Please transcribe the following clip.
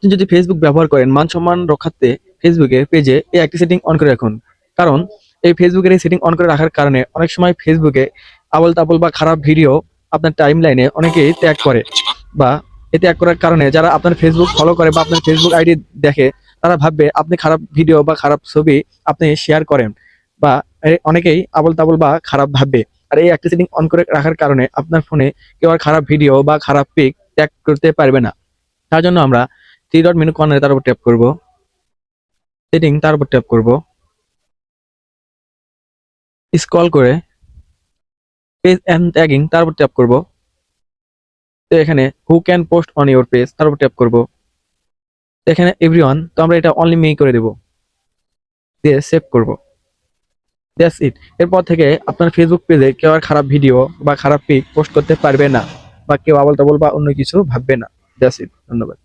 আপনি যদি ফেসবুক ব্যবহার করেন মান সম্মান রক্ষার্থে ফেসবুকের পেজে এই একটি সেটিং অন করে রাখুন। কারণ এই ফেসবুকের এই সেটিং অন করে রাখার কারণে অনেক সময় ফেসবুকে আবোল তাবোল বা খারাপ ভিডিও আপনার টাইম লাইনে অনেকেই ত্যাগ করে, বা এই ত্যাগ করার কারণে যারা আপনার ফেসবুক ফলো করে বা আপনার ফেসবুক আইডি দেখে তারা ভাববে আপনি খারাপ ভিডিও বা খারাপ ছবি আপনি শেয়ার করেন, বা অনেকেই আবোল তাবোল বা খারাপ ভাববে। আর এই একটা সেটিং অন করে রাখার কারণে আপনার ফোনে কেউ আর খারাপ ভিডিও বা খারাপ পিক ট্যাগ করতে পারবে না। তার জন্য আমরা থ্রি ডট মেনু কর্নারে তার উপর ট্যাপ করব, সেটিং তার উপর ট্যাপ করব, স্ক্রল করে পেজ এন্ড ট্যাগিং তার উপর ট্যাপ করব। তো এখানে who can post on your page তার উপর ট্যাপ করব। এখানে এভরিওয়ান, তো আমরা এটা অনলি মি করে দেব, দিয়ে সেভ করব। That's it. এরপর থেকে আপনার ফেসবুক পেজে কেউ আর খারাপ ভিডিও বা খারাপ পিক পোস্ট করতে পারবে না, বা কেউ আবোল তাবোল বা অন্য কিছু ভাববে না। That's it. ধন্যবাদ।